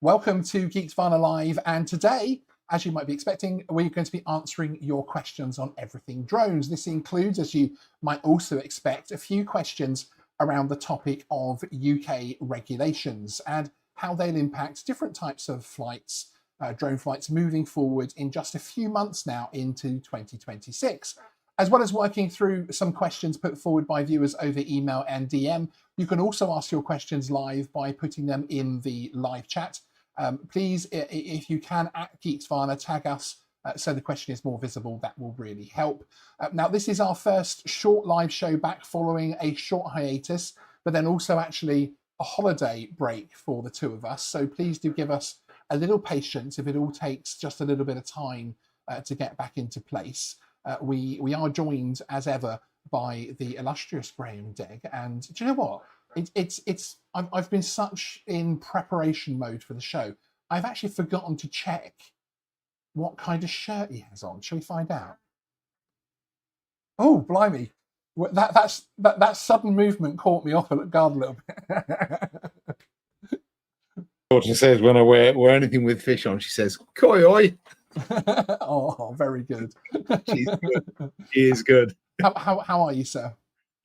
Welcome to Geeksvana Live, and today, as you might be expecting, we're going to be answering your questions on everything drones. This includes, as you might also expect, a few questions around the topic of UK regulations and how they'll impact different types of flights, drone flights moving forward in just a few months now into 2026. As well as working through some questions put forward by viewers over email and DM, you can also ask your questions live by putting them in the live chat. Please, if you can, at Geeksvana, tag us so the question is more visible. That will really help. Now, this is our first short live show back following a short hiatus, but then also actually a holiday break for the two of us. So please do give us a little patience if it all takes just a little bit of time to get back into place. We are joined, as ever, by the illustrious Graham Degg. And do you know what? I've been such in preparation mode for the show. I've actually forgotten to check what kind of shirt he has on. Shall we find out? Oh, blimey! That sudden movement caught me off guard a little bit. What she says when I wear anything with fish on, she says "Koi oi." Oh, very good. She's good. She is good. How are you, sir?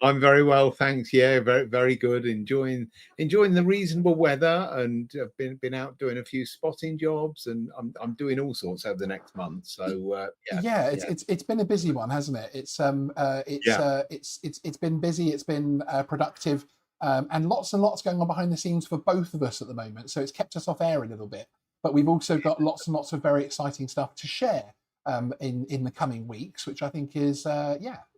I'm very well, thanks. Yeah, very very good. Enjoying the reasonable weather, and I've been out doing a few spotting jobs, and I'm doing all sorts over the next month. So it's been a busy one, hasn't it? It's been busy. It's been productive, and lots going on behind the scenes for both of us at the moment. So it's kept us off air a little bit, but we've also got lots and lots of very exciting stuff to share in the coming weeks, which I think is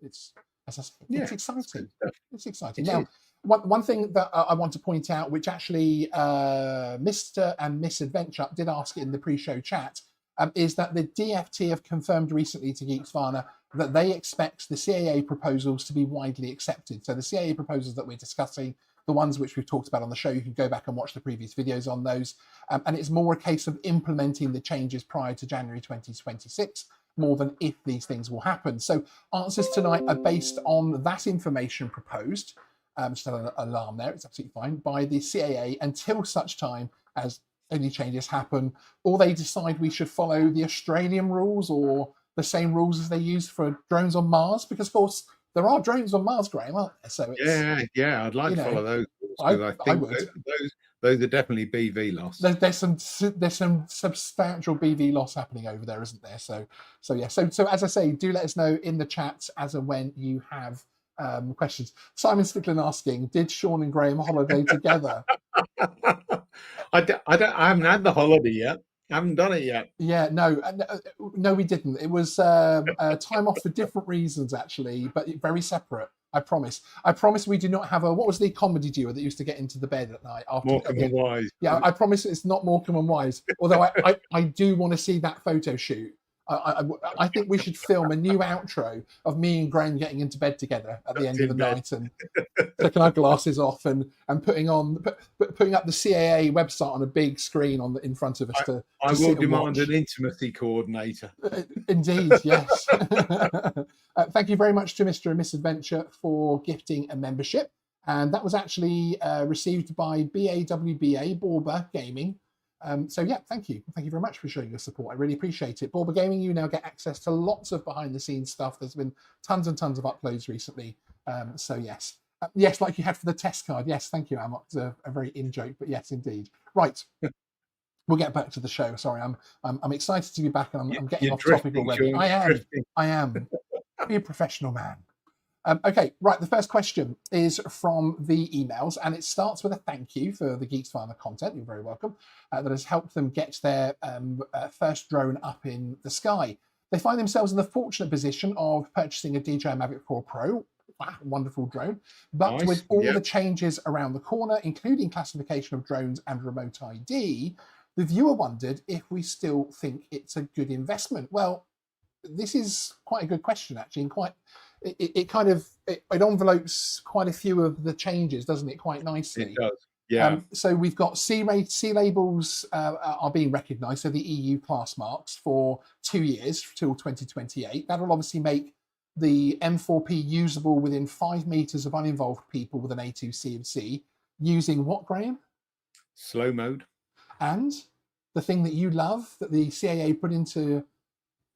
it's. As I say, it's exciting. It's exciting. Now, one thing that I want to point out, which actually Mr. and Miss Adventure did ask in the pre-show chat, is that the DFT have confirmed recently to Geeksvana that they expect the CAA proposals to be widely accepted. So the CAA proposals that we're discussing, the ones which we've talked about on the show, you can go back and watch the previous videos on those. And it's more a case of implementing the changes prior to January 2026. More than if these things will happen. So answers tonight are based on that information proposed, just an alarm there, it's absolutely fine, by the CAA until such time as any changes happen, or they decide we should follow the Australian rules or the same rules as they use for drones on Mars, because of course there are drones on Mars, Graham, aren't there? So it's, I'd like to follow those. I think those are definitely BV loss. There's some substantial BV loss happening over there, isn't there? So as I say, do let us know in the chat as and when you have questions. Simon Stickland asking, did Sean and Graham holiday together? I haven't had the holiday yet. I haven't done it yet. Yeah, no, we didn't. It was time off for different reasons, actually, but very separate. I promise we do not have what was the comedy duo that used to get into the bed at night after Morecambe and Wise. Yeah, I promise it's not Morecambe and Wise. Although I do want to see that photo shoot. I think we should film a new outro of me and Graham getting into bed together at the end of the night and taking our glasses off and putting up the CAA website on a big screen in front of us I will demand an intimacy coordinator. Indeed, yes. Thank you very much to Mr. and Miss Adventure for gifting a membership. And that was actually received by BAWBA, Borba Gaming. So yeah, thank you very much for showing your support. I really appreciate it. Borba Gaming, you now get access to lots of behind the scenes stuff. There's been tons and tons of uploads recently. So yes, like you had for the test card. Yes, thank you, Amok. It's a very in joke, but yes, indeed. Right, we'll get back to the show. Sorry, I'm excited to be back, and I'm getting off topic already. I am. Be a professional man. Okay, right. The first question is from the emails, and it starts with a thank you for the Geeksvana content. You're very welcome. That has helped them get their first drone up in the sky. They find themselves in the fortunate position of purchasing a DJI Mavic Core Pro. Wow, wonderful drone. But with all the changes around the corner, including classification of drones and remote ID, the viewer wondered if we still think it's a good investment. Well, this is quite a good question, actually, and it envelopes quite a few of the changes, doesn't it? Quite nicely. It does. Yeah. So we've got C labels are being recognised, so the EU class marks for 2 years till 2028. That will obviously make the M4P usable within 5 meters of uninvolved people with an A2 CMC using what, Graham? Slow mode. And the thing that you love that the CAA put into,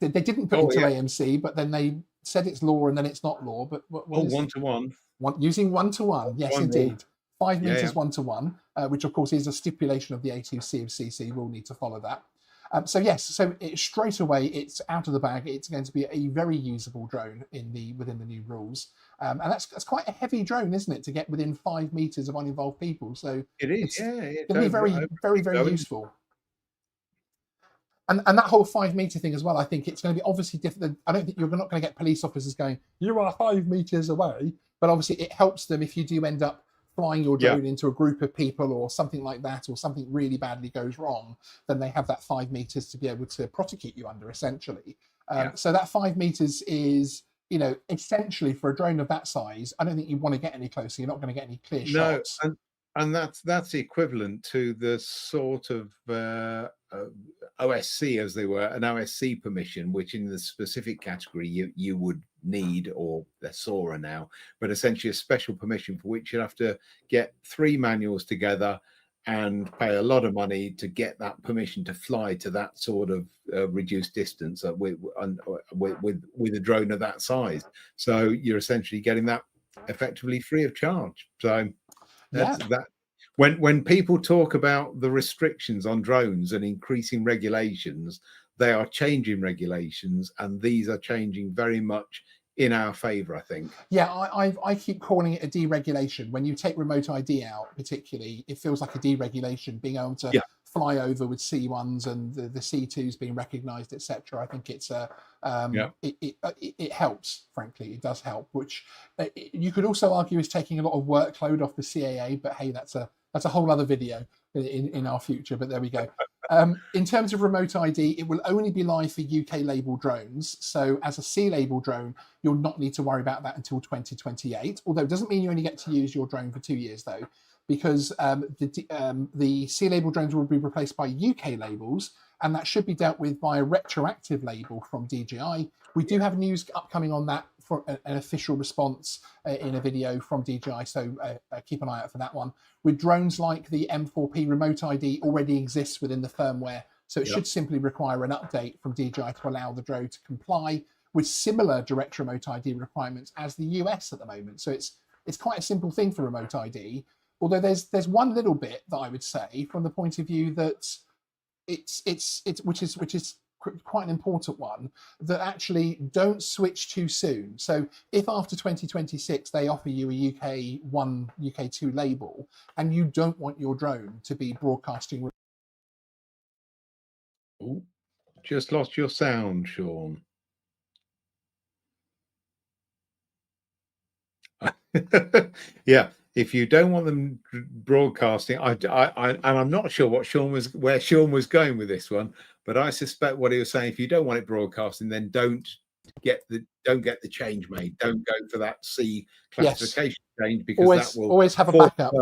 they didn't put into AMC, but then they said it's law and then it's not law. But what is 1-to-1. Using 1-to-1, yes, indeed. 5 meters 1-to-1, which of course is a stipulation of the A2C of CC. We'll need to follow that. So yes, so straight away it's out of the bag. It's going to be a very usable drone within the new rules, and that's quite a heavy drone, isn't it, to get within 5 meters of uninvolved people? So it is, it's going to be very useful. And that whole 5 meter thing as well, I think it's going to be obviously different. I don't think you're not going to get police officers going, "You are 5 meters away," but obviously it helps them if you do end up flying your drone into a group of people or something like that, or something really badly goes wrong, then they have that 5 meters to be able to prosecute you under, essentially. So that 5 meters is, essentially for a drone of that size, I don't think you want to get any closer. You're not going to get any clear shots. And that's equivalent to the sort of OSC, as they were, an OSC permission, which in the specific category you would need, or they're SORA now, but essentially a special permission for which you'd have to get 3 manuals together and pay a lot of money to get that permission to fly to that sort of reduced distance with a drone of that size. So you're essentially getting that effectively free of charge. So that's that. When people talk about the restrictions on drones and increasing regulations, they are changing regulations, and these are changing very much in our favor, I think. Yeah, I keep calling it a deregulation. When you take remote ID out, particularly, it feels like a deregulation, being able to fly over with C1s and the C2s being recognized, etc. I think it's it helps, frankly. It does help, which you could also argue is taking a lot of workload off the CAA, but hey, that's a whole other video in our future, but there we go. In terms of remote ID, it will only be live for UK label drones. So as a C label drone, you'll not need to worry about that until 2028. Although it doesn't mean you only get to use your drone for 2 years, though, because the C label drones will be replaced by UK labels, and that should be dealt with by a retroactive label from DJI. We do have news upcoming on that for an official response in a video from DJI, so keep an eye out for that one. With drones like the M4P, remote ID already exists within the firmware, so it should simply require an update from DJI to allow the drone to comply with similar direct remote ID requirements as the US at the moment. So it's quite a simple thing for remote ID, although there's one little bit that I would say from the point of view that it's which is quite an important one, that actually don't switch too soon. So if after 2026 they offer you a UK1, UK2 label, and you don't want your drone to be broadcasting. Ooh, just lost your sound, Sean. Yeah, if you don't want them broadcasting, and I'm not sure where Sean was going with this one, but I suspect what he was saying, if you don't want it broadcasting, then don't get the change made. Don't go for that C classification change, because that will always have a backup.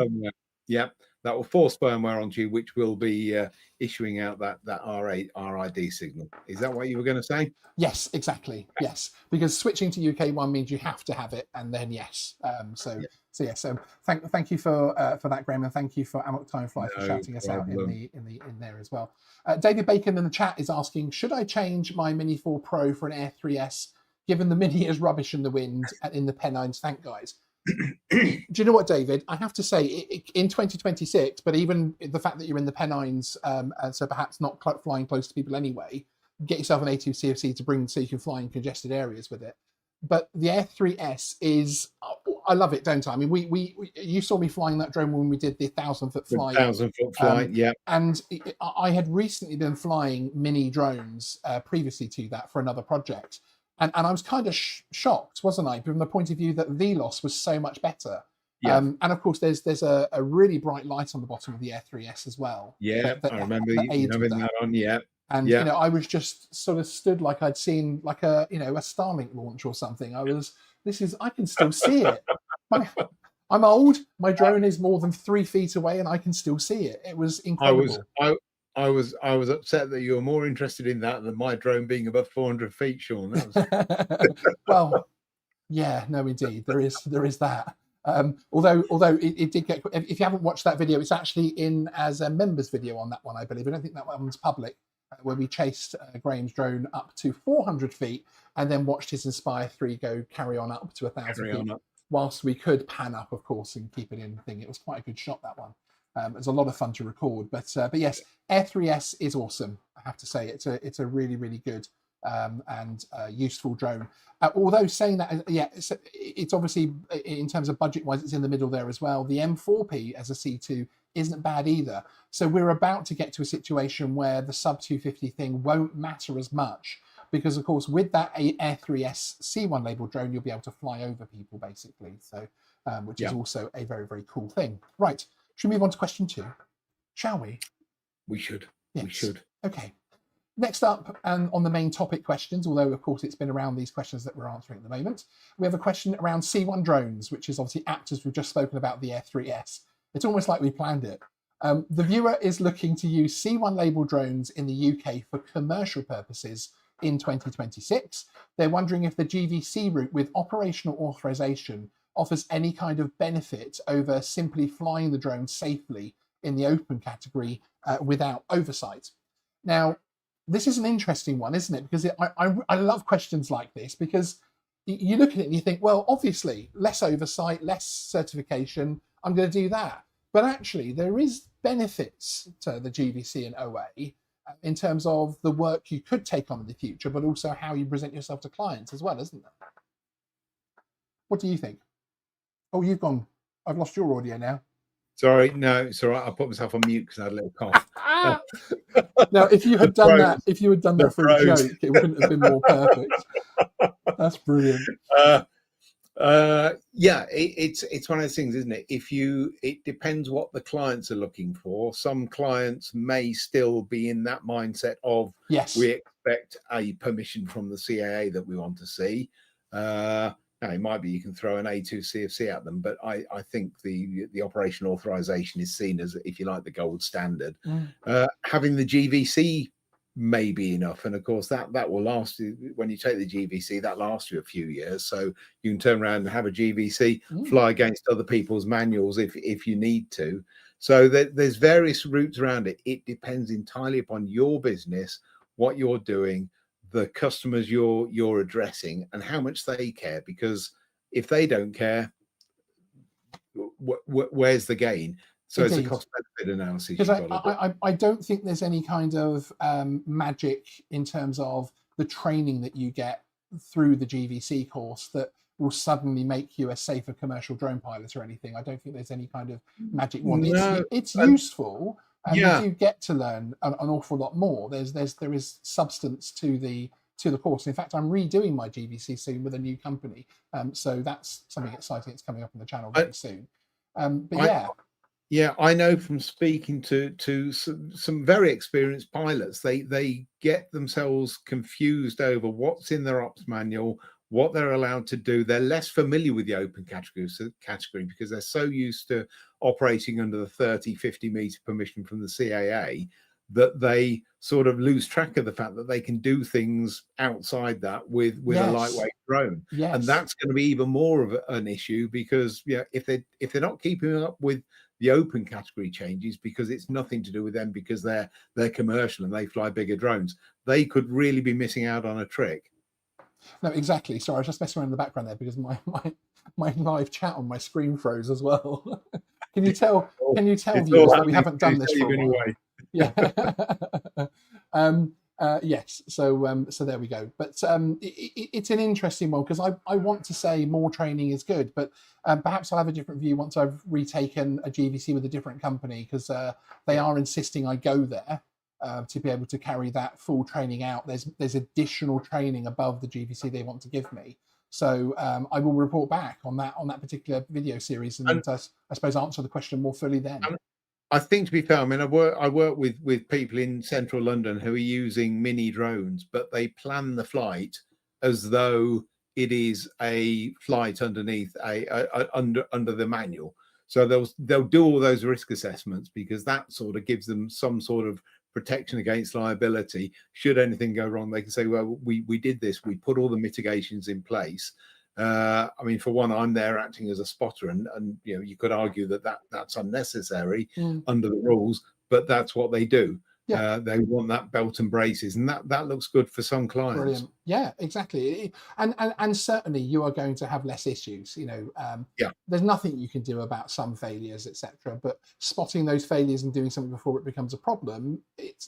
That will force firmware onto you, which will be issuing out that RID signal. Is that what you were going to say? Yes, exactly. Yes, because switching to UK1 means you have to have it, and then So thank you for that, Graham, and thank you for Amok Time Fly for shouting us out in there as well. David Bacon in the chat is asking, should I change my Mini 4 Pro for an Air 3S, given the Mini is rubbish in the wind and in the Pennines? Thank guys. Do you know what, David? I have to say, in 2026, but even the fact that you're in the Pennines, and so perhaps not flying close to people anyway, get yourself an A2CFC to bring so you can fly in congested areas with it. But the Air 3S is, I love it, don't I? I mean, you saw me flying that drone when we did the 1,000-foot flight. 1,000-foot flight, yeah. And I had recently been flying mini drones previously to that for another project. And I was kind of shocked, wasn't I, from the point of view that VLOS was so much better. Yeah. And of course, there's a really bright light on the bottom of the Air 3S as well. Yeah, I remember having that on, yeah. And you know, I was just sort of stood like I'd seen like a Starlink launch or something. I can still see it. I'm old. My drone is more than 3 feet away, and I can still see it. It was incredible. I was upset that you were more interested in that than my drone being above 400 feet, Sean. That was... Well, yeah, no, indeed, there is that. Although it did get, if you haven't watched that video, it's actually in as a members video on that one, I believe. I don't think that one's public, where we chased Graham's drone up to 400 feet and then watched his Inspire 3 go carry on up to 1,000 feet, whilst we could pan up, of course, and keep it in the thing. It was quite a good shot, that one. It was a lot of fun to record. But yes, Air 3S is awesome, I have to say. It's a really, really good and useful drone. Although saying that, yeah, it's obviously, in terms of budget wise, it's in the middle there as well. The M4P as a C2 isn't bad either. So we're about to get to a situation where the sub 250 thing won't matter as much, because of course with that Air 3S C1 label drone, you'll be able to fly over people basically. So which is also a very, very cool thing. Right, should we move on to question 2? Shall we? We should. Yes. We should. Okay. Next up, and on the main topic questions, although of course it's been around these questions that we're answering at the moment, we have a question around C1 drones, which is obviously apt as we've just spoken about the Air 3S. It's almost like we planned it. The viewer is looking to use C1 label drones in the UK for commercial purposes in 2026. They're wondering if the GVC route with operational authorization offers any kind of benefit over simply flying the drone safely in the open category without oversight. Now, this is an interesting one, isn't it? Because I love questions like this, because you look at it and you think, well, obviously, less oversight, less certification, I'm going to do that. But actually, there is benefits to the GVC and OA in terms of the work you could take on in the future, but also how you present yourself to clients as well, isn't there? What do you think? Oh, you've gone. I've lost your audio now. Sorry, no, it's all right. I put myself on mute because I had a little cough. Now, if you had done that, for a joke, it wouldn't have been more perfect. That's brilliant. Yeah, it's one of those things, isn't it? It depends what the clients are looking for. Some clients may still be in that mindset of, yes, we expect a permission from the CAA that we want to see. Now, it might be you can throw an A2 CFC at them, but I think the operational authorization is seen as, if you like, the gold standard. Having the GVC may be enough, and of course that will last you. When you take the GVC, that lasts you a few years, so you can turn around and have a GVC fly against other people's manuals if you need to. So there's various routes around it. It depends entirely upon your business, what you're doing, the customers you're addressing, and how much they care. Because if they don't care, where's the gain? So Indeed. It's a cost benefit analysis. Because I don't think there's any kind of magic in terms of the training that you get through the GVC course that will suddenly make you a safer commercial drone pilot or anything. I don't think there's any kind of magic one. No, it's useful, and you do get to learn an awful lot more. There is substance to the course. In fact, I'm redoing my GVC soon with a new company, so that's something exciting that's coming up on the channel very soon. Yeah, I know from speaking to some very experienced pilots, they get themselves confused over what's in their ops manual, what they're allowed to do. They're less familiar with the open category because they're so used to operating under the 30-50 meter permission from the CAA that they sort of lose track of the fact that they can do things outside that with a lightweight drone. And that's going to be even more of an issue, because if they're not keeping up with the open category changes, because it's nothing to do with them, because they're commercial and they fly bigger drones, they could really be missing out on a trick. No, exactly. Sorry, I was just messing around in the background there because my live chat on my screen froze as well. Can you tell viewers that we haven't done this for a while? Yeah. Yes. So there we go. But it's an interesting one, because I want to say more training is good, but perhaps I'll have a different view once I've retaken a GVC with a different company, because they are insisting I go there to be able to carry that full training out. There's additional training above the GVC they want to give me. So I will report back on that particular video series, and I suppose answer the question more fully then. I think, to be fair, I mean, I work with people in central London who are using mini drones, but they plan the flight as though it is a flight underneath under the manual. So they'll do all those risk assessments, because that sort of gives them some sort of protection against liability. Should anything go wrong, they can say, well, we did this, we put all the mitigations in place. I mean, for one, I'm there acting as a spotter, and you could argue that's unnecessary under the rules, but that's what they do. Yeah. They want that belt and braces, and that looks good for some clients. Brilliant. Yeah, exactly. And certainly you are going to have less issues. There's nothing you can do about some failures, etc. But spotting those failures and doing something before it becomes a problem,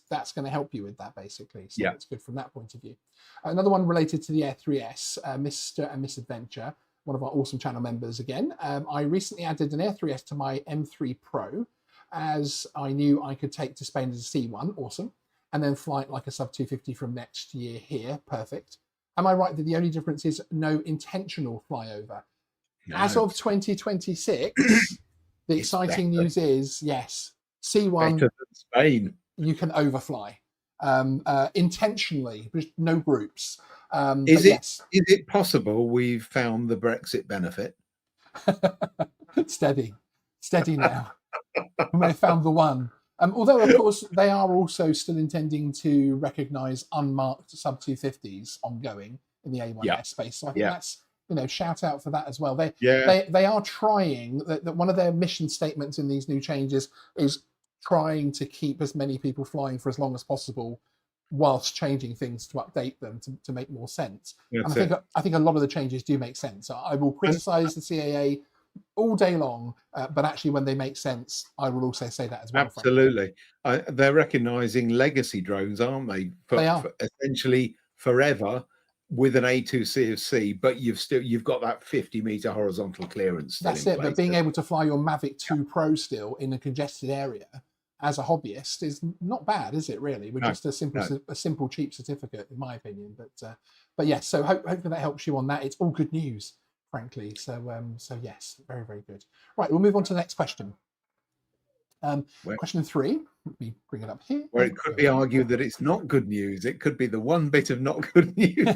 that's going to help you with that, basically. So it's good from that point of view. Another one related to the Air 3S, Mr. and Miss Adventure, one of our awesome channel members again. I recently added an Air 3S to my M3 Pro, as I knew I could take to Spain as a C1, awesome, and then fly it like a sub 250 from next year here, perfect. Am I right that the only difference is no intentional flyover? No. As of 2026, the exciting news is, yes, C1, better than Spain. You can overfly intentionally, no groups. Is it possible we've found the Brexit benefit? Steady now. We may have found the one. Although, of course, they are also still intending to recognise unmarked sub 250s ongoing in the A1 airspace. So I think that's, shout out for that as well. They are trying, that one of their mission statements in these new changes is trying to keep as many people flying for as long as possible, whilst changing things to update them to make more sense. And I think a lot of the changes do make sense. I will criticise the CAA all day long, but actually when they make sense, I will also say that as well. Absolutely. They're recognizing legacy drones, aren't they? They are. For essentially forever with an A2 CFC, but you've got that 50-meter horizontal clearance. That's it. But being able to fly your Mavic 2 Pro still in a congested area as a hobbyist is not bad, is it? Really, with just a simple cheap certificate, in my opinion. But yes, so hopefully that helps you on that. It's all good news, frankly. So yes, very, very good. Right, we'll move on to the next question. Question 3. Let me bring it up here. Where it could be argued that it's not good news. It could be the one bit of not good news.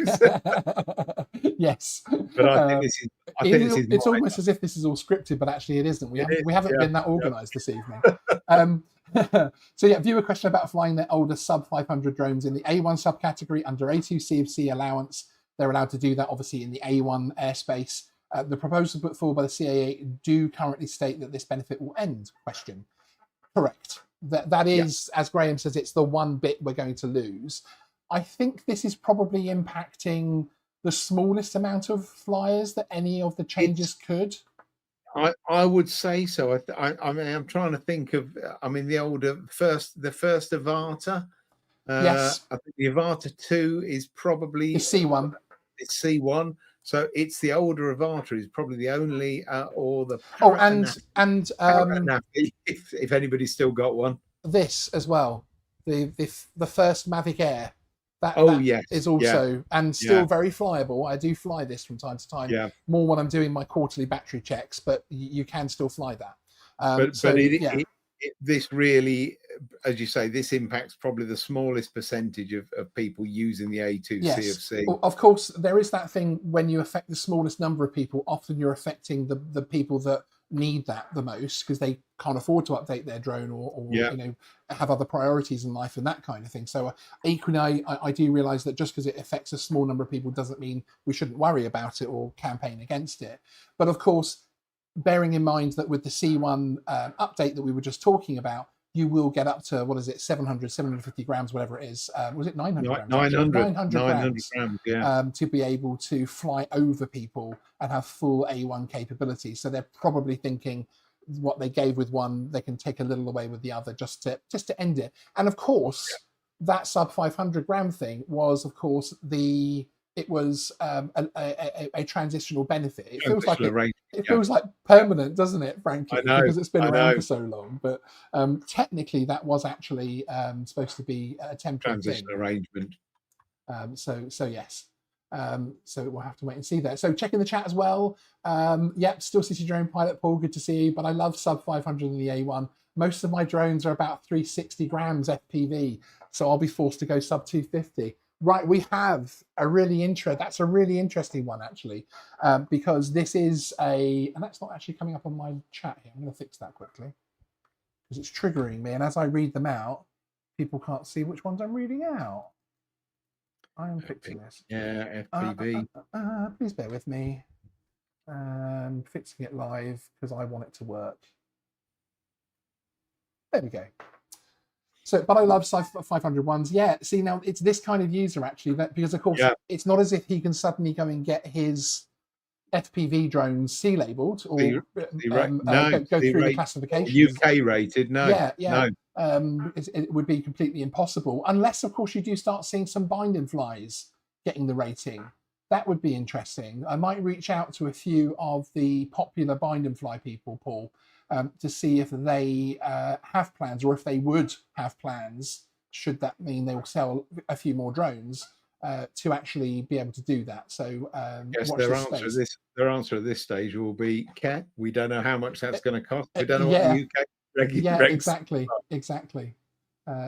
Yes, but I think this is. It's almost as if this is all scripted, but actually it isn't. We haven't been that organised this evening. So yeah, viewer question about flying their older sub 500 drones in the A1 subcategory under A2 CFC allowance. They're allowed to do that, obviously, in the A1 airspace. The proposals put forward by the CAA do currently state that this benefit will end. Question. Correct. That is, as Graham says, it's the one bit we're going to lose. I think this is probably impacting the smallest amount of flyers that any of the changes could. I would say so. I mean, I'm trying to think of. I mean, the first Avata. Yes. I think the Avata 2 is probably C1. It's C1. So it's the older Avata is probably the only, or the if anybody's still got one. This as well, the first Mavic Air. That is also and still very flyable. I do fly this from time to time. Yeah. More when I'm doing my quarterly battery checks, but you can still fly that. This really, as you say, this impacts probably the smallest percentage of people using the A2 CFC. Well, of course, there is that thing when you affect the smallest number of people, often you're affecting the people that need that the most because they can't afford to update their drone or have other priorities in life and that kind of thing. So equally, I do realize that just because it affects a small number of people doesn't mean we shouldn't worry about it or campaign against it. But of course, bearing in mind that with the C1 update that we were just talking about, you will get up to, 750 grams, whatever it is. Was it 900 grams? 900 grams, to be able to fly over people and have full A1 capability. So they're probably thinking what they gave with one, they can take a little away with the other just to end it. And of course, that sub 500 gram thing was, of course, it was a transitional benefit. It feels like it feels like permanent, doesn't it, frankly? Because it's been around for so long. But technically, that was actually supposed to be a temporary transitional arrangement. So yes. So we'll have to wait and see that. So check in the chat as well. Still City Drone Pilot Paul, good to see you. But I love sub 500 in the A1. Most of my drones are about 360 grams FPV, so I'll be forced to go sub 250. Right, we have that's a really interesting one actually, because this is and that's not actually coming up on my chat here. I'm going to fix that quickly because it's triggering me, and as I read them out, people can't see which ones I'm reading out. I am fixing this. Yeah, FPV. Please bear with me. Fixing it live because I want it to work. There we go. So, but I love 500 ones. Yeah, see, now it's this kind of user actually, that because of course it's not as if he can suddenly go and get his FPV drones C labeled or no, go through the classification. UK rated, no. Yeah. It would be completely impossible unless, of course, you do start seeing some binding flies getting the rating. That would be interesting. I might reach out to a few of the popular bind and fly people, Paul, to see if they have plans, or if they would have plans, should that mean they will sell a few more drones, to actually be able to do that. So yes, their answer at this stage will be, Cat, we don't know how much that's going to cost. We don't know what the UK exactly.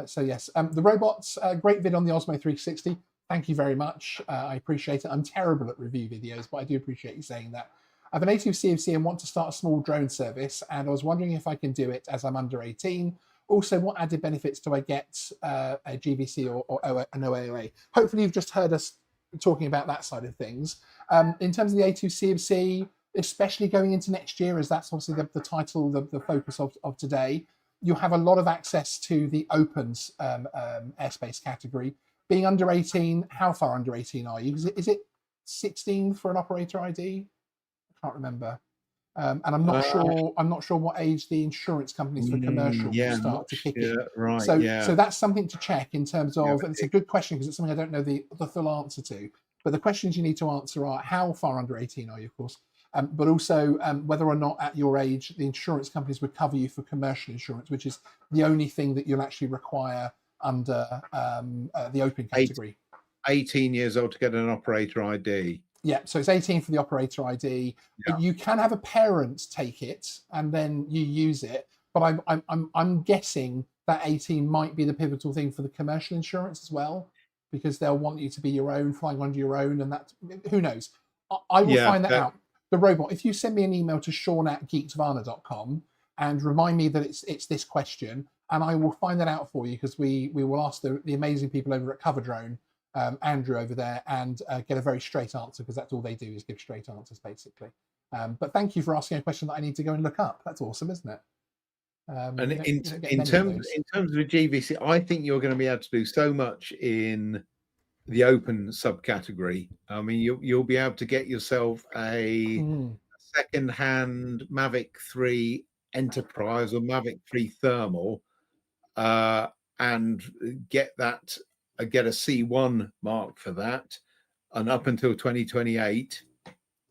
So yes, the robots, great vid on the Osmo 360. Thank you very much. I appreciate it. I'm terrible at review videos, but I do appreciate you saying that. I have an A2 CFC and want to start a small drone service, and I was wondering if I can do it as I'm under 18. Also, what added benefits do I get a GVC or an OAOA? Hopefully you've just heard us talking about that side of things. In terms of the A2 CFC, especially going into next year, as that's obviously the title, the focus of today, you'll have a lot of access to the opens airspace category. Being under 18, how far under 18 are you? Is it 16 for an operator ID? I can't remember. And I'm not sure. I'm not sure what age the insurance companies for commercial will start to kick in. Right. So that's something to check in terms of. And it's a good question because it's something I don't know the full answer to. But the questions you need to answer are: how far under 18 are you, of course? But also whether or not at your age the insurance companies would cover you for commercial insurance, which is the only thing that you'll actually require under the open category. 18 years old to get an operator ID. Yeah, so it's 18 for the operator ID. Yeah. You can have a parent take it and then you use it, but I'm guessing that 18 might be the pivotal thing for the commercial insurance as well, because they'll want you to be your own, flying under your own, and that, who knows? I will find that out. The robot, if you send me an email to sean@geeksvana.com and remind me that it's this question, and I will find that out for you, because we will ask the amazing people over at Cover Drone, Andrew over there, and get a very straight answer, because that's all they do is give straight answers basically. But thank you for asking a question that I need to go and look up. That's awesome, isn't it? And in terms of the GVC, I think you're going to be able to do so much in the open subcategory. I mean, you'll be able to get yourself a second-hand Mavic 3 Enterprise or Mavic 3 Thermal, and get a C1 mark for that, and up until 2028,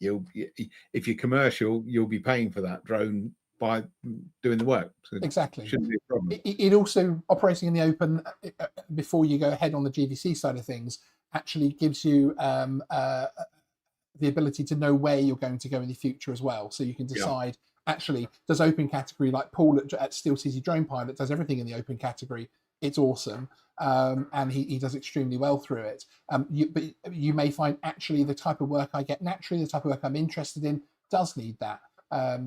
if you're commercial, you'll be paying for that drone by doing the work. So exactly, shouldn't be a problem. It also, operating in the open before you go ahead on the GVC side of things, actually gives you the ability to know where you're going to go in the future as well. So you can decide, actually, does open category, like Paul at Steel City Drone Pilot does everything in the open category. It's awesome, and he does extremely well through it. But you may find actually the type of work I get naturally, the type of work I'm interested in, does need that.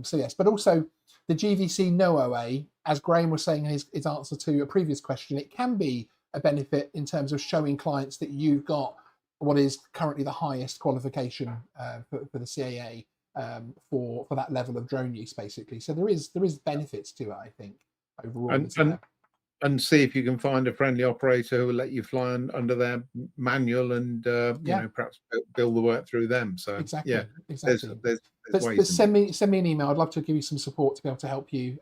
So yes, but also the GVC no OA, as Graham was saying in his answer to a previous question, it can be a benefit in terms of showing clients that you've got what is currently the highest qualification for the CAA for that level of drone use, basically. So there is benefits to it, I think, overall. And see if you can find a friendly operator who will let you fly under their manual, and perhaps build the work through them. So exactly. There's ways. But send me an email. I'd love to give you some support to be able to help you,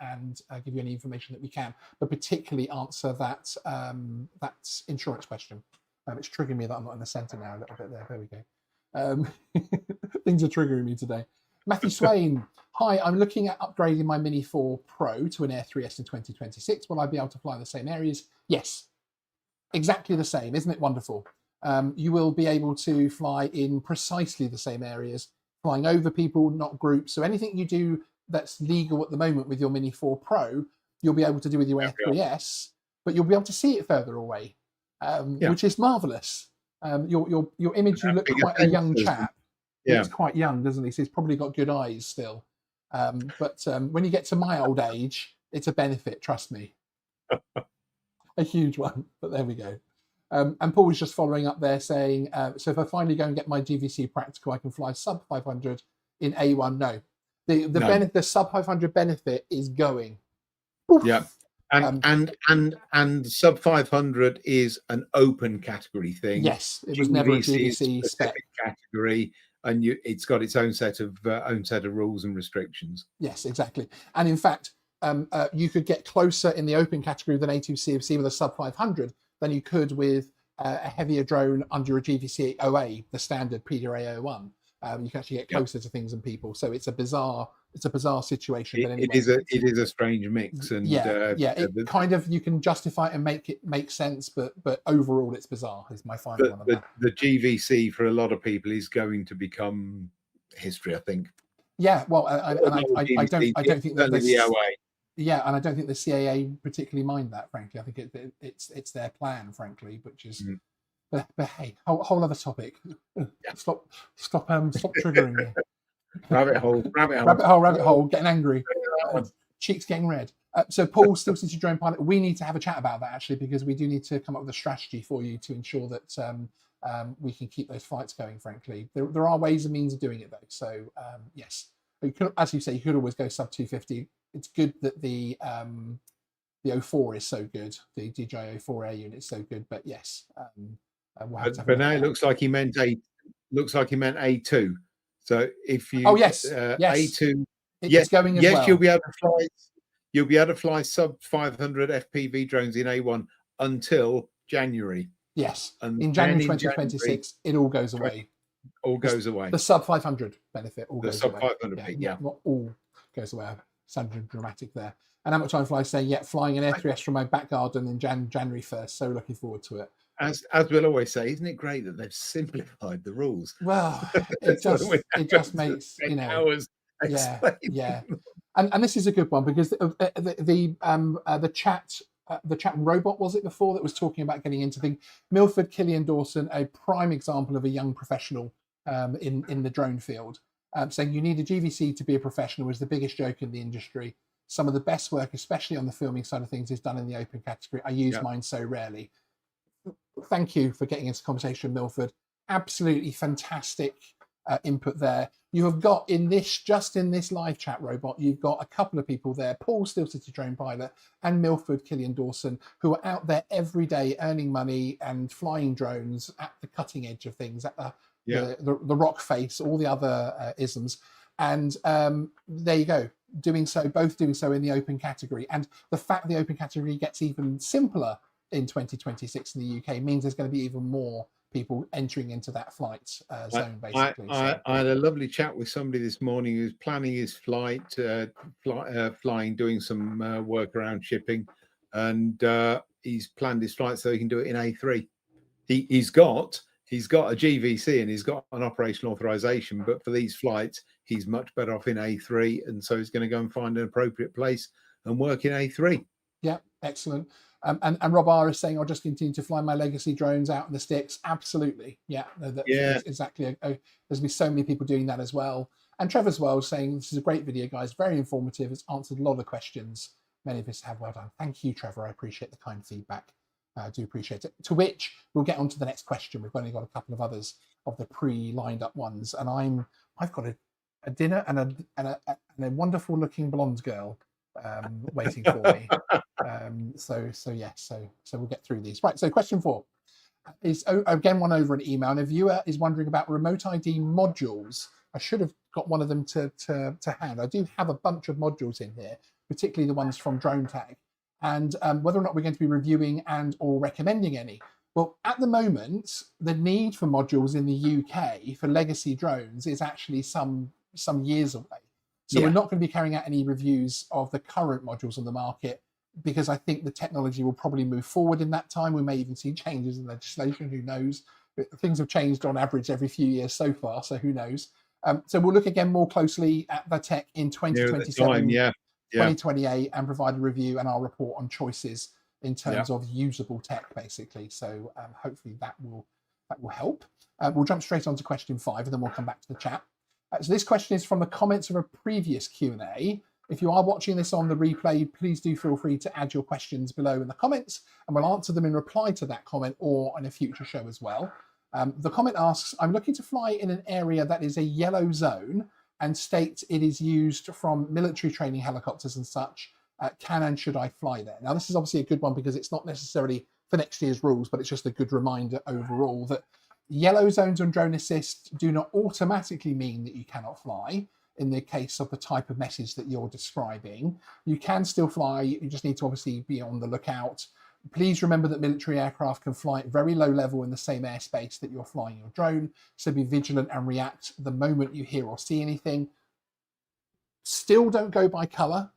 and give you any information that we can, but particularly answer that insurance question. It's triggering me that I'm not in the centre now a little bit there. There we go. Things are triggering me today. Matthew Swain, hi, I'm looking at upgrading my Mini 4 Pro to an Air 3S in 2026. Will I be able to fly in the same areas? Yes, exactly the same. Isn't it wonderful? You will be able to fly in precisely the same areas, flying over people, not groups. So anything you do that's legal at the moment with your Mini 4 Pro, you'll be able to do with your Air 3S, but you'll be able to see it further away, which is marvellous. Your image, you look quite a young chap. He looks quite young, doesn't he? So he's probably got good eyes still. But when you get to my old age, it's a benefit, trust me. A huge one, but there we go. And Paul was just following up there saying, so if I finally go and get my GVC practical, I can fly sub 500 In A1, no. The No. the sub 500 benefit is going. Yeah. And sub 500 is an open category thing. Yes, it was never a GVC spec category, and it's got its own set of rules and restrictions. Yes, exactly. And in fact, you could get closer in the open category than A2CFC with a sub 500 than you could with a heavier drone under a GVC OA, the standard PDRA01. You can actually get closer to things and people. So it's a bizarre situation. It is a strange mix, and it kind of, you can justify it and make it make sense, but overall it's bizarre. Is my final one on that. The GVC for a lot of people is going to become history, I think. Yeah, well, I don't think that the OA. Yeah, and I don't think the CAA particularly mind that, frankly. I think it's their plan, frankly, which is. But hey, whole other topic. Stop triggering me. Rabbit hole. Getting angry. Cheeks getting red. So Paul, Still City Drone Pilot, we need to have a chat about that, actually, because we do need to come up with a strategy for you to ensure that we can keep those flights going, frankly. There are ways and means of doing it, though. So, yes. You could, as you say, you could always go sub 250. It's good that the 04 is so good. The DJI 04A unit is so good, but yes. We'll have to but now it looks like he meant A2. So if you yes. A2, it's going as well. you'll be able to fly sub 500 FPV drones in A1 until January. Yes, and in January 2026, it all goes away. All goes away. The sub 500 benefit all goes away. The sub 500 not all goes away. Sounded dramatic there. And Amateur Time Fly saying, flying an Air 3S from my back garden in January 1st. So looking forward to it. As we'll always say, isn't it great that they've simplified the rules? Well, it just makes hours. Yeah. And this is a good one, because the chat robot, was it before, that was talking about getting into things. Milford, Killian, Dawson, a prime example of a young professional in the drone field, saying you need a GVC to be a professional is the biggest joke in the industry. Some of the best work, especially on the filming side of things, is done in the open category. I use mine so rarely. Thank you for getting into conversation, Milford. Absolutely fantastic input there. You have got in this live chat robot, you've got a couple of people there, Paul, Still City Drone Pilot, and Milford, Killian, Dawson, who are out there every day earning money and flying drones at the cutting edge of things, at the rock face, all the other isms. And there you go, both doing so in the open category. And the fact the open category gets even simpler in 2026 in the UK means there's going to be even more people entering into that flight zone, basically. I had a lovely chat with somebody this morning who's planning his flight, flying, doing some work around shipping, and he's planned his flight so he can do it in A3. He's got a GVC and he's got an operational authorization, but for these flights, he's much better off in A3, and so he's going to go and find an appropriate place and work in A3. Yeah, excellent. And Rob R is saying, I'll just continue to fly my legacy drones out in the sticks. Absolutely. Yeah, exactly. There's going to be so many people doing that as well. And Trevor's well saying, this is a great video, guys. Very informative. It's answered a lot of questions. Many of us have. Well done. Thank you, Trevor. I appreciate the kind feedback. I do appreciate it. To which we'll get on to the next question. We've only got a couple of others of the pre-lined up ones. And I've got a dinner and a wonderful looking blonde girl waiting for me. So we'll get through these. Right, so question 4 is again one over an email, and a viewer is wondering about remote ID modules. I should have got one of them to hand. I do have a bunch of modules in here, particularly the ones from Drone Tag, and whether or not we're going to be reviewing and or recommending any. Well, at the moment, the need for modules in the UK for legacy drones is actually some years away. So we're not going to be carrying out any reviews of the current modules on the market, because I think the technology will probably move forward in that time. We may even see changes in legislation. Who knows? Things have changed on average every few years so far, so who knows? So we'll look again more closely at the tech in 2027, 2028, and provide a review and our report on choices in terms of usable tech, basically. So hopefully that will help. We'll jump straight on to question 5, and then we'll come back to the chat. So this question is from the comments of a previous Q&A. If you are watching this on the replay, please do feel free to add your questions below in the comments, and we'll answer them in reply to that comment or in a future show as well. The comment asks, I'm looking to fly in an area that is a yellow zone, and states it is used from military training helicopters and such. Can and should I fly there? Now, this is obviously a good one because it's not necessarily for next year's rules, but it's just a good reminder overall that yellow zones on drone assist do not automatically mean that you cannot fly. In the case of the type of message that you're describing, you can still fly. You just need to obviously be on the lookout. Please remember that military aircraft can fly at very low level in the same airspace that you're flying your drone. So be vigilant and react the moment you hear or see anything. Still don't go by color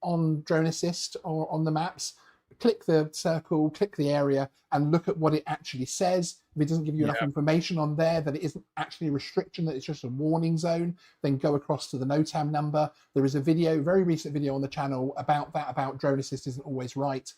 on drone assist or on the maps. Click the circle, click the area, and look at what it actually says. If it doesn't give you enough information on there that it isn't actually a restriction, that it's just a warning zone, then go across to the NOTAM number. There is a video, very recent video on the channel about that, about drone assist isn't always right.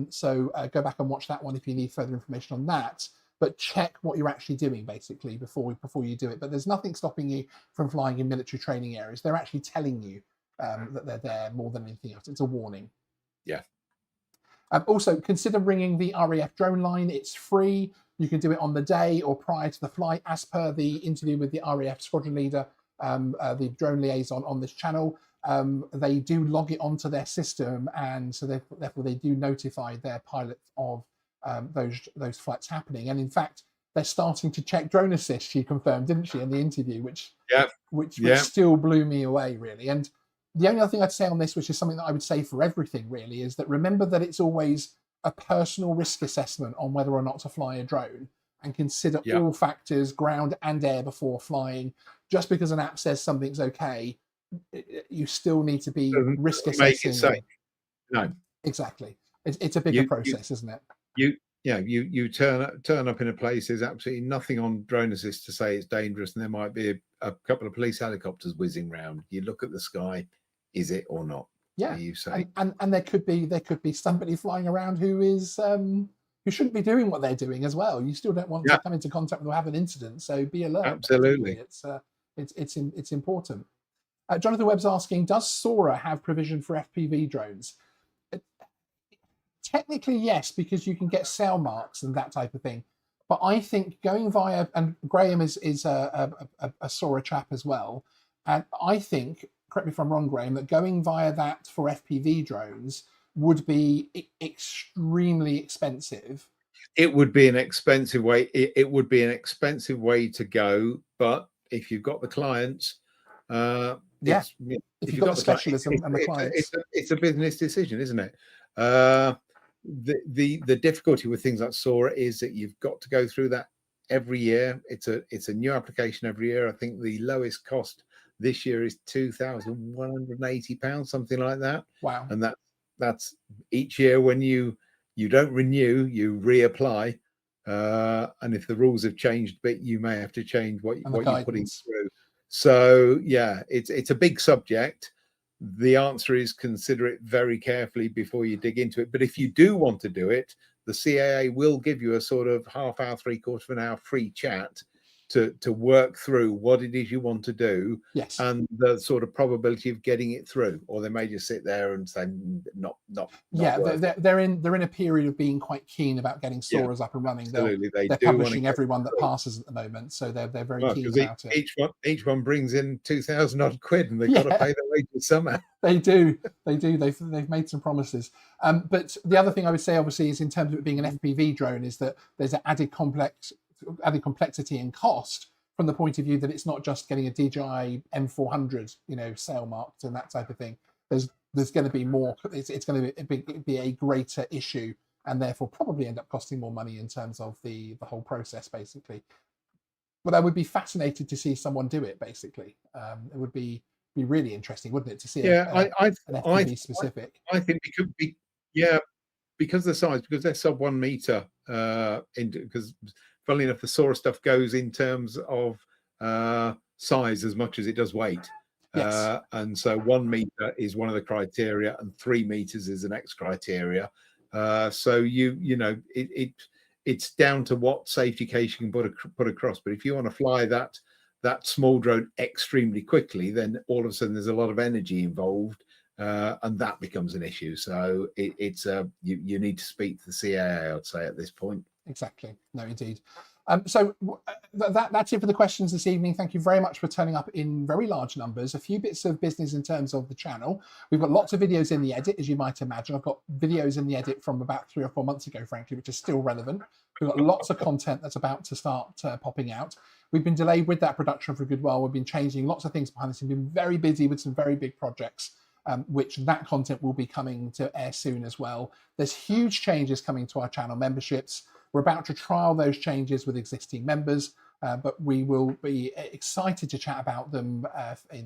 So go back and watch that one if you need further information on that. But check what you're actually doing, basically, before you do it. But there's nothing stopping you from flying in military training areas. They're actually telling you that they're there more than anything else. It's a warning. Yeah. Also, consider ringing the RAF drone line. It's free. You can do it on the day or prior to the flight, as per the interview with the RAF squadron leader, the drone liaison on this channel. They do log it onto their system, and so therefore they do notify their pilots of those flights happening. And in fact, they're starting to check drone assist. She confirmed, didn't she, in the interview, which still blew me away, really. And the only other thing I'd say on this, which is something that I would say for everything really, is that remember that it's always a personal risk assessment on whether or not to fly a drone, and consider all factors, ground and air, before flying. Just because an app says something's okay, you still need to be risk assessing. Make it safe. No, exactly. It's a bigger process, isn't it? You turn up in a place. There's absolutely nothing on drone assist to say it's dangerous, and there might be a couple of police helicopters whizzing around. You look at the sky. Is it or not? Yeah, you say, and there could be somebody flying around who is who shouldn't be doing what they're doing as well. You still don't want to come into contact with or have an incident, so be alert. Absolutely, it's important. Jonathan Webb's asking, does Sora have provision for FPV drones? Technically, yes, because you can get sail marks and that type of thing. But I think going via, and Graham is a Sora chap as well, and I think, correct me if I'm wrong, Graham, that going via that for FPV drones would be extremely expensive. It would be an expensive way. It would be an expensive way to go. But if you've got the clients, if you've got the specialism and the clients, it's a business decision, isn't it? The difficulty with things like Sora is that you've got to go through that every year. It's a new application every year. I think the lowest cost this year is £2,180, something like that. Wow! And that's each year. When you don't renew, you reapply, and if the rules have changed a bit, you may have to change what you're putting through. So yeah, it's a big subject. The answer is consider it very carefully before you dig into it. But if you do want to do it, the CAA will give you a sort of half hour, 3/4 of an hour free chat to work through what it is you want to do, and the sort of probability of getting it through. Or they may just sit there and say not they're in a period of being quite keen about getting Soras up and running. They're publishing everyone that passes at the moment, so they're very keen about it. Each one brings in 2,000 odd quid, and they've got to pay their wages somehow. They do. They've made some promises. But the other thing I would say, obviously, is in terms of it being an FPV drone, is that there's an added complexity and cost from the point of view that it's not just getting a DJI M400, sail marked and that type of thing. There's going to be more. It's going to be a greater issue, and therefore probably end up costing more money in terms of the whole process, basically. But I would be fascinated to see someone do it. Basically, it would be really interesting, wouldn't it, to see an FPV specific? I think it could be, because of the size, because they're sub 1 meter, because funnily enough, the Sora stuff goes in terms of size as much as it does weight. Yes. And so 1 meter is one of the criteria, and 3 meters is the next criteria. So it's down to what safety case you can put across. But if you want to fly that small drone extremely quickly, then all of a sudden there's a lot of energy involved, and that becomes an issue. So you need to speak to the CAA, I'd say, at this point. Exactly. No, indeed. That's it for the questions this evening. Thank you very much for turning up in very large numbers. A few bits of business in terms of the channel. We've got lots of videos in the edit, as you might imagine. I've got videos in the edit from about 3 or 4 months ago, frankly, which is still relevant. We've got lots of content that's about to start popping out. We've been delayed with that production for a good while. We've been changing lots of things behind the scenes. We've been very busy with some very big projects, which that content will be coming to air soon as well. There's huge changes coming to our channel memberships. We're about to trial those changes with existing members, but we will be excited to chat about them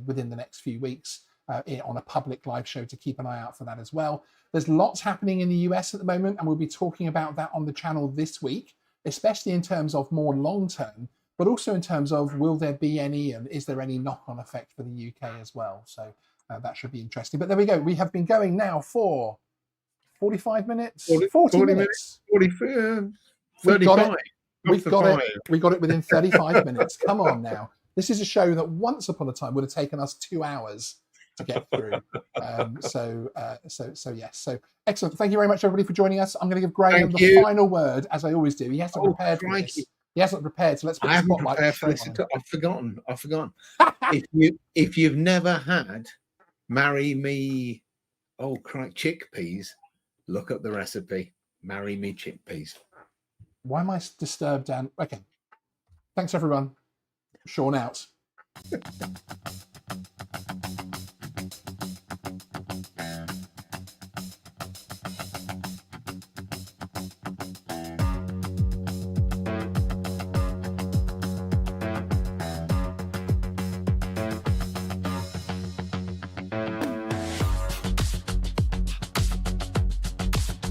within the next few weeks on a public live show, to keep an eye out for that as well. There's lots happening in the US at the moment, and we'll be talking about that on the channel this week, especially in terms of more long-term, but also in terms of will there be any, and is there any knock-on effect for the UK as well? So that should be interesting. But there we go. We have been going now for 45 minutes, 40 minutes. 35. We got it within 35 minutes. Come on now. This is a show that once upon a time would have taken us 2 hours to get through. Yes. So excellent. Thank you very much, everybody, for joining us. I'm going to give Graham the final word, as I always do. He hasn't prepared for this. He hasn't prepared, so let's put the spotlight straight on him. I've forgotten. if you've never had marry me, chickpeas, look up the recipe. Marry me chickpeas. Why am I disturbed, Dan? Okay. Thanks, everyone. Sean out.